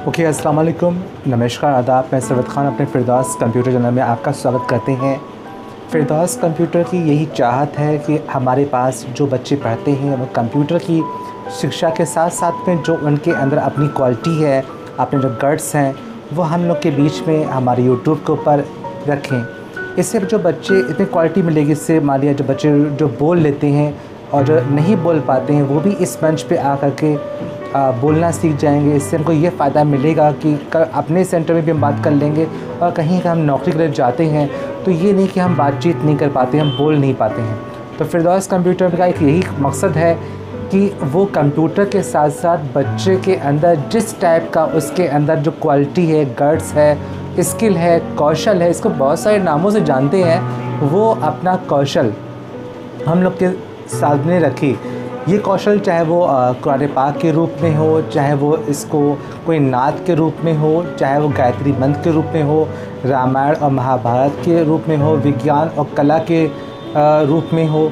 Okay, अस्सलाम वालेकुम, नमस्कार, आदाब। मैं सरवत ख़ान अपने फ़िरदौस कंप्यूटर चैनल में आपका स्वागत करते हैं। फ़िरदौस कंप्यूटर की यही चाहत है कि हमारे पास जो बच्चे पढ़ते हैं वो कंप्यूटर की शिक्षा के साथ साथ में जो उनके अंदर अपनी क्वालिटी है, अपने जो गट्स हैं, वो हम लोग के बीच में हमारे यूट्यूब के ऊपर रखें। इससे जो बच्चे इतनी क्वालिटी मिलेगी, इससे मान लिया जो बच्चे जो बोल लेते हैं और जो नहीं बोल पाते हैं वो भी इस मंच पे आकर के बोलना सीख जाएंगे। इससे हमको ये फ़ायदा मिलेगा कि अपने सेंटर में भी हम बात कर लेंगे और कहीं का हम नौकरी के लिए जाते हैं तो ये नहीं कि हम बातचीत नहीं कर पाते, हम बोल नहीं पाते हैं। तो फ़िरदौस कंप्यूटर का एक यही मकसद है कि वो कंप्यूटर के साथ साथ बच्चे के अंदर जिस टाइप का उसके अंदर जो क्वालिटी है, गट्स है, स्किल है, कौशल है, इसको बहुत सारे नामों से जानते हैं, वो अपना कौशल हम लोग के सामने रखे। ये कौशल चाहे वो कुरान पाक के रूप में हो, चाहे वो इसको कोई नात के रूप में हो, चाहे वो गायत्री मंत्र के रूप में हो, रामायण और महाभारत के रूप में हो, विज्ञान और कला के रूप में हो,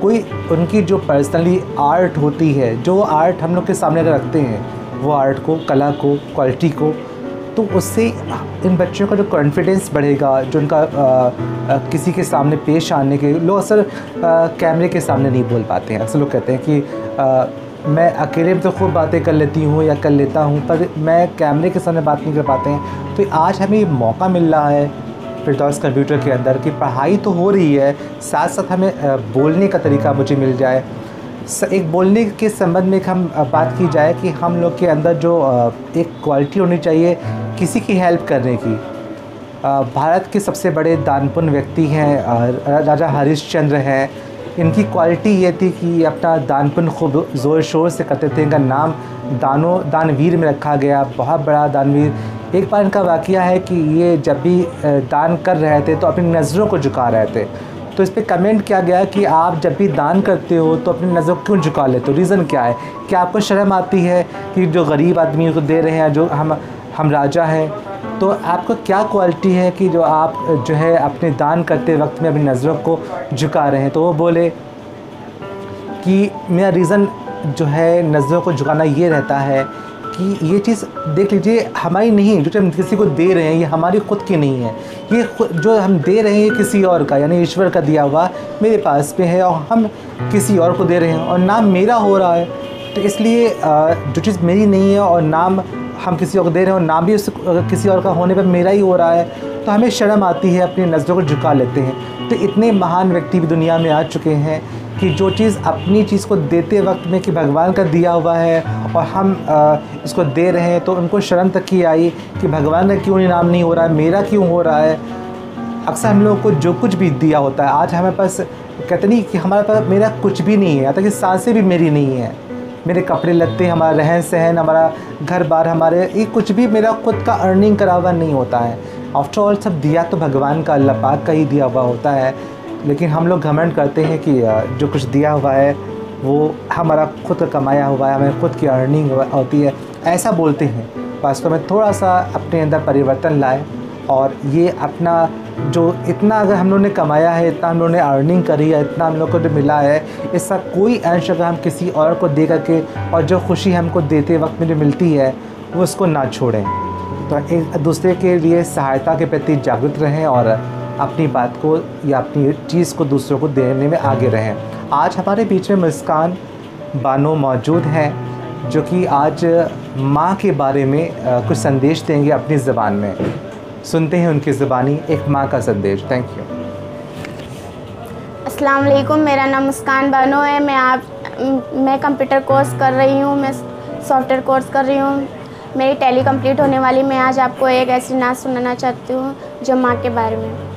कोई उनकी जो पर्सनली आर्ट होती है, जो आर्ट हम लोग के सामने अगर रखते हैं वो आर्ट को, कला को, क्वालिटी को, तो उससे इन बच्चों का जो कॉन्फिडेंस बढ़ेगा, जो उनका किसी के सामने पेश आने के लोग अक्सर कैमरे के सामने नहीं बोल पाते हैं। अक्सर लोग कहते हैं कि मैं अकेले में तो खूब बातें कर लेती हूँ या कर लेता हूँ, पर मैं कैमरे के सामने बात नहीं कर पाते हैं। तो आज हमें मौका मिल रहा है फ़िरदौस कंप्यूटर के अंदर कि पढ़ाई तो हो रही है, साथ साथ हमें बोलने का तरीका मुझे मिल जाए। एक बोलने के संबंध में हम बात की जाए कि हम लोग के अंदर जो एक क्वालिटी होनी चाहिए किसी की हेल्प करने की। भारत के सबसे बड़े दानपुण्य व्यक्ति हैं राजा हरिश्चंद्र हैं। इनकी क्वालिटी ये थी कि अपना दानपुण्य खूब ज़ोर शोर से करते थे। इनका नाम दानवीर में रखा गया, बहुत बड़ा दानवीर। एक बार इनका वाक़या है कि ये जब भी दान कर रहे थे तो अपनी नज़रों को झुका रहे थे, तो इस पे कमेंट किया गया कि आप जब भी दान करते हो तो अपनी नज़र क्यों झुका लेते हो, रीज़न क्या है? क्या आपको शर्म आती है कि जो गरीब आदमी को दे रहे हैं, जो हम राजा हैं, तो आपको क्या क्वालिटी है कि जो आप जो है अपने दान करते वक्त में अपनी नज़रों को झुका रहे हैं? तो वो बोले कि मेरा रीज़न जो है नज़रों को झुकाना ये रहता है कि ये चीज़ देख लीजिए हमारी नहीं, जो हम किसी को दे रहे हैं ये हमारी ख़ुद की नहीं है, ये जो हम दे रहे हैं किसी और का, यानी ईश्वर का दिया हुआ मेरे पास में है और हम किसी और को दे रहे हैं और नाम मेरा हो रहा है। तो इसलिए जो चीज़ मेरी नहीं है और नाम हम किसी और को दे रहे हैं और नाम भी उस किसी और का होने पर मेरा ही हो रहा है, तो हमें शर्म आती है, अपनी नज़रों को झुका लेते हैं। तो इतने महान व्यक्ति भी दुनिया में आ चुके हैं कि जो चीज़ अपनी चीज़ को देते वक्त में कि भगवान का दिया हुआ है और हम इसको दे रहे हैं, तो उनको शर्म तक की आई कि भगवान का क्यों इनाम नहीं हो रहा है, मेरा क्यों हो रहा है। अक्सर हम लोगों को जो कुछ भी दिया होता है, आज हमारे पास कहते नहीं कि हमारे पास मेरा कुछ भी नहीं है, यहाँ तक कि सांसें भी मेरी नहीं है, मेरे कपड़े लत्ते, हमारा रहन सहन, हमारा घर बार, हमारे ये कुछ भी मेरा खुद का अर्निंग करा हुआ नहीं होता है। आफ्टर ऑल सब दिया तो भगवान का, अल्लाह पाक का ही दिया हुआ होता है। लेकिन हम लोग घमंड करते हैं कि जो कुछ दिया हुआ है वो हमारा खुद का कमाया हुआ है, हमें खुद की अर्निंग होती है, ऐसा बोलते हैं। वास्तव में थोड़ा सा अपने अंदर परिवर्तन लाए और ये अपना जो इतना अगर हम लोगों ने कमाया है, इतना हम लोगों ने अर्निंग करी है, इतना हम लोग को जो मिला है, इसका कोई अंश अगर हम किसी और को दे करके और जो खुशी हमको देते वक्त में जो मिलती है वो उसको ना छोड़ें। तो एक दूसरे के लिए सहायता के प्रति जागरूक रहें और अपनी बात को या अपनी चीज़ को दूसरों को देने में आगे रहें। आज हमारे बीच में मुस्कान बानो मौजूद हैं जो कि आज माँ के बारे में कुछ संदेश देंगे अपनी ज़बान में। सुनते हैं उनकी ज़बानी एक माँ का संदेश। Thank you. अस्सलाम वालेकुम, मेरा नाम मुस्कान बानो है। मैं कंप्यूटर कोर्स कर रही हूँ, मैं सॉफ्टवेयर कोर्स कर रही हूँ, मेरी टैली कंप्लीट होने वाली। मैं आज आपको एक ऐसी नात सुनाना चाहती हूँ जो माँ के बारे में।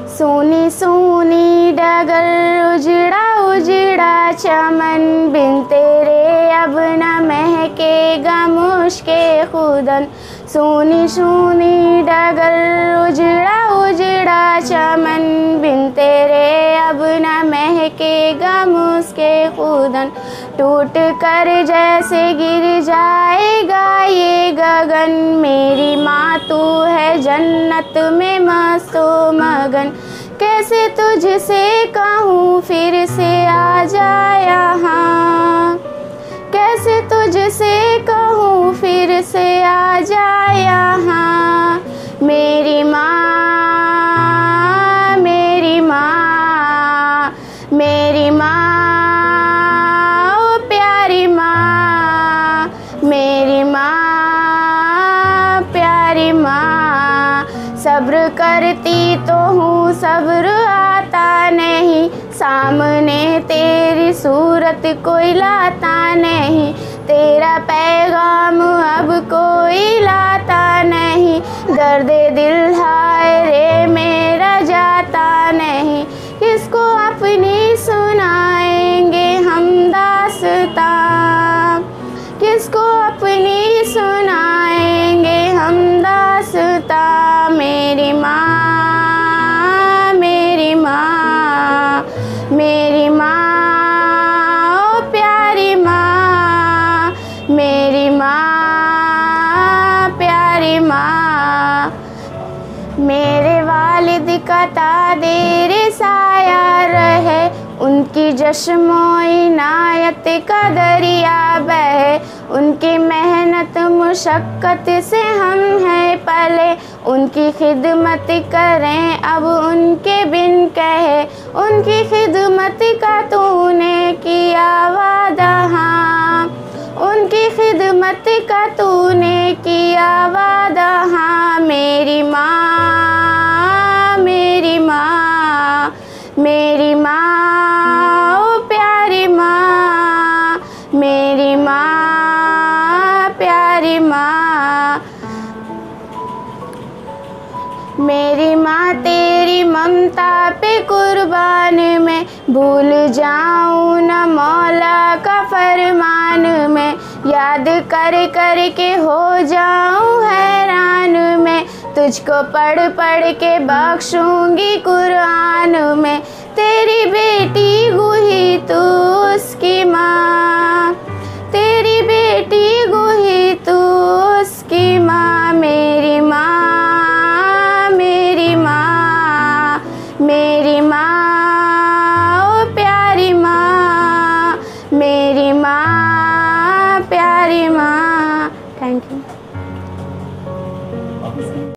सोनी सोनी डगर उजड़ा उजड़ा चमन, बिन तेरे अब न महकेगा मुश्के खुदन। सोनी सोनी डगर उजड़ा उजड़ा चमन, बिन तेरे अब न महकेगा मुश्के खुदन। टूट कर जैसे गिर जाएगा ये गगन, मेरी माँ तू है जन्नत में मस्तो मगन। कैसे तुझसे कहूँ फिर से आ जा यहाँ, कैसे तुझसे कहूँ फिर से आ जा माँ, ओ प्यारी माँ, मेरी माँ, प्यारी माँ। सब्र करती तो हूँ, सब्र आता नहीं, सामने तेरी सूरत कोई लाता नहीं, तेरा पैगाम अब कोई लाता नहीं, दर्द दिल हाय रे मेरा जाता नहीं, किसको अपनी सुनाएंगे हम दास्तां, किसको अपनी सुनाएंगे हम दास्तां। मेरी माँ, मेरी माँ, मेरी माँ, ओ प्यारी माँ, मेरी माँ, प्यारी माँ। मेरे वालिद का तादेरे साया रहे, उनकी जश्मो इनायत का दरिया बहे, उनकी मेहनत मुशक्क़त से हम हैं पले, उनकी खिदमत करें अब उनके बिन कहे, उनकी खिदमत का तूने किया वादा, हाँ, उनकी खिदमत का तूने किया वादा, हाँ। मेरी माँ, मेरी माँ, मेरी माँ, ओ प्यारी माँ, मेरी माँ, प्यारी माँ। मेरी माँ तेरी ममता पे कुर्बान मैं, भूल जाऊँ न मौला का फरमान मैं, याद कर कर के हो जाऊँ हैरान मैं, तुझको पढ़ पढ़ के बख्शूँगी कुरान में, तेरी बेटी गुही तू उसकी माँ।